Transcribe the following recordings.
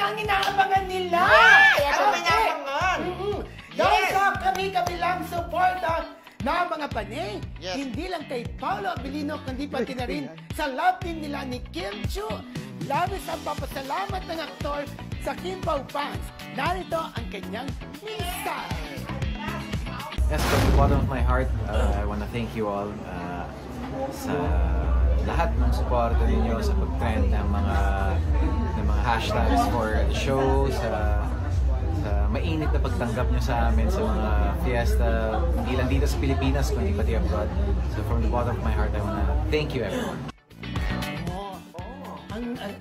ang inaabangan nila. Ano may inaabangan? Yes! Kami lang suporta na mga panay. Yes. Hindi lang kay Paolo Abilino, kundi pati na rin sa love team nila ni Kim Chiu. Labis ang papasalamat ng aktor sa Kim Pao fans. Narito ang kanyang mensahe. Yes, from the bottom of my heart, I want to thank you all sa lahat ng suporta ninyo sa pag-trend ng mga hashtags for the show, sa mainit na pagtanggap nyo sa amin sa mga fiesta, hindi lang dito sa Pilipinas, kundi pati abroad. So from the bottom of my heart, I want to thank you everyone.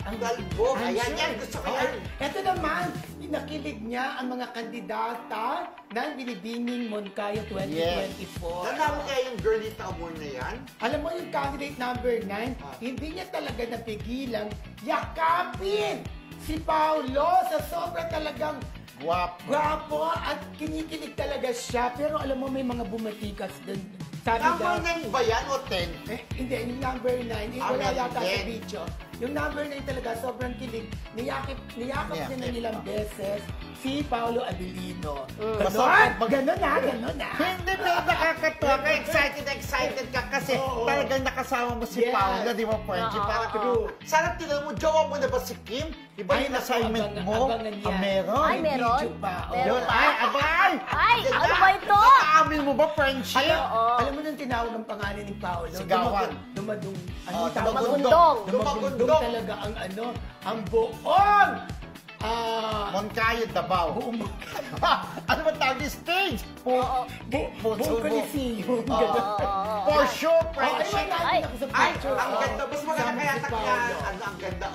Ang galbo. Ayan, yan. Gusto ko yan. Ito naman, nakilig niya ang mga kandidata ng Binibining Moncayo 2024. Nalaman kaya yung girlita amor na yan? Alam mo yung candidate number 9, hindi niya talaga napigilang yakapin si Paolo sa sobra talagang gwapo at kinikilig talaga siya. Pero alam mo, may mga bumatikas din. Number 9 ba yan o 10? Hindi, yung number 9, wala yata sa video. Yung number 9 talaga, sobrang kilig. Niyakap niya na nilang beses si Paolo Abilino. Ganon na. Hindi ba nakakatuwa ka? Excited ka kasi talagang nakasama mo si Paolo, di ba, Frenchie? Parang sana tinanong mo, jowa mo na ba si Kim? Di ba yung assignment mo? Meron? Ay, meron? Ay, ano ba ito? Nakaamin mo ba, Frenchie? Alam mo nung tinawag ang pangalan ni Paolo? Sigawan. Dumagundong talaga ang buong Moncayo, Davao. Ano ba tawag yung stage? buong Coliseum. For sure, Frenchie. Ay, ang ganda. Mas maganda kaya ang ganda,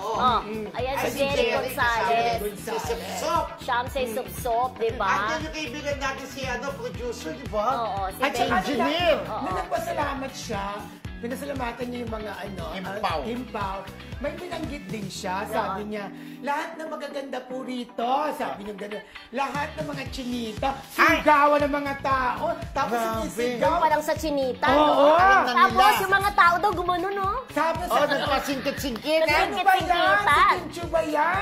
ayan si Jerry Gonzalez. Si Sipsop. Siyam say Supsop, di ba? Andiyan yung kaibigan natin si producer, di ba? Oo, si At saka engineer. nung nagpasalamat siya, pinasalamatan niya yung mga Kimpaw. May binanggit din siya. Sabi niya, lahat ng magaganda po rito. Sabi niya gano'n. Lahat ng mga chinita, sigawan ng mga tao. Tapos sinisigaw. Parang sa chinita, Oo. no? Tapos yung mga tao daw gumano, no? Sabi sa nagpasingkit-singkit. Ano ba yan? Si Kim Chiu ba yan?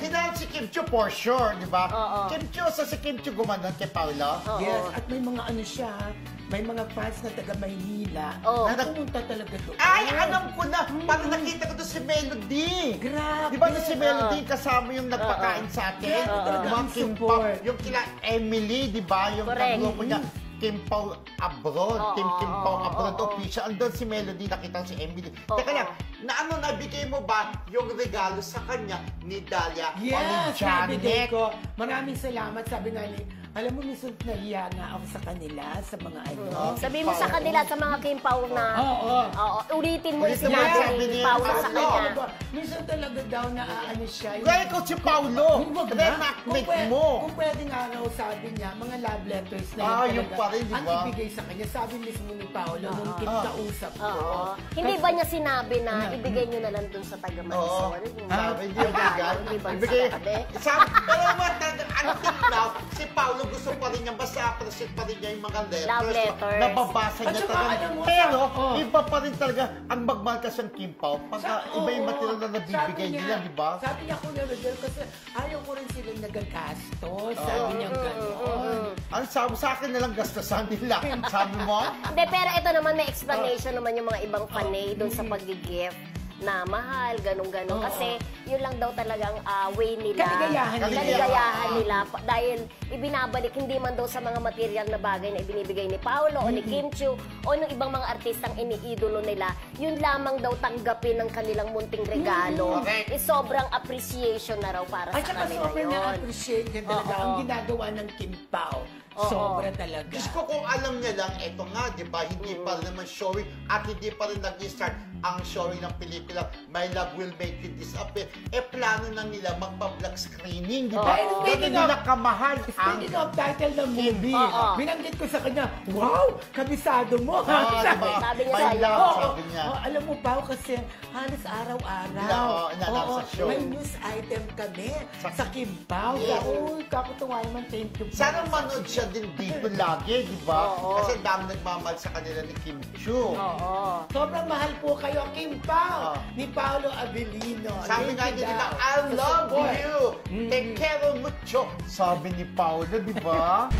Hinahal si Kim Chiu for sure, di ba? Kim Chiu, si Kim Chiu gumanon kay Paolo. Yes, at may mga siya, may mga fans na taga Maynila na pumunta talaga doon. Ay, alam ko na! Parang nakita ko doon si Melody. Grabe. Di ba si Melody kasama yung nagpakain sa atin? Talagang support. Yung kila Emily, di ba? Yung grupo niya. Kim Pao Abroad, Team Kim Pao Abroad official. Andun si Melody, nakita si Emily. Teka lang, nabigay mo ba yung regalo sa kanya ni Dalia o ni Yes, Janet? nabigay ko. Maraming salamat. Sabi nga ni, alam mo, minsan nahiya nga ako sa kanila, sa mga Sabihin mo sa kanila, sa mga Kim Pao na, ulitin mo yung sinabi ni Pao sa kanya. Minsan talaga daw na siya. Gaya ko si Paolo. Reenactment mo. Kung pwedeng araw, sabi niya, mga love letters na yung pa rin, di ang ba? ibigay sa kanya. Sabi mismo ni Paolo, nung kinakausap ko. Hindi ba niya sinabi na ibigay niyo na lang dun sa taga Marisol? Sabi niya, ibigay. Pero until now, si Paolo gusto pa rin niya, basta appreciate pa rin niya yung mga letters. Love letters. Nababasa niya talaga. Pero, iba pa rin talaga ang magmahal kasi ang Kim Pao. Pagka iba yung material na nabibigay nila, di ba? Sabi niya, Kuya Rodel, kasi ayaw ko rin silang nagagastos. Sabi niya gano'n. Ang sabi sa akin nalang gastasan nila. Sabi mo? Hindi, pero ito naman may explanation naman yung mga ibang panay doon sa pag-gift na mahal, ganun-ganun. Kasi yun lang daw talagang way nila. Kaligayahan nila. Dahil ibinabalik, hindi man daw sa mga material na bagay na ibinibigay ni Paolo o ni Kim Chiu o ng ibang mga artistang iniidolo nila, yun lamang daw tanggapin ng kanilang munting regalo. Sobrang appreciation na raw para sa kanila yun. At saka sobrang na-appreciate niya talaga ang ginagawa ng Kim Pao. Sobra talaga. Diyos ko, kung alam niya lang, eto nga, di ba, hindi pa rin naman showing at hindi pa rin nag-start ang showing ng pelikula My Love Will Make You Disappear. Plano na nila magpa-vlog screening, di ba? Speaking of nakamahal. Speaking of title ng movie, binanggit ko sa kanya, wow, kabisado mo. Sabi niya My Love, sabi niya. Alam mo ba, kasi halos araw-araw. Sa show. May news item kami sa Kim Pao. Uy, kakutuwa naman, thank you. Sana manood siya din dito lagi, di ba? Kasi dami nagmamahal sa kanila ni Kim Chiu. Sobrang mahal po kayo, Kim Pao, ni Paolo Abilino. Sabi nga niya nila, I love you. Te quiero mucho. Sabi ni Paolo, di ba?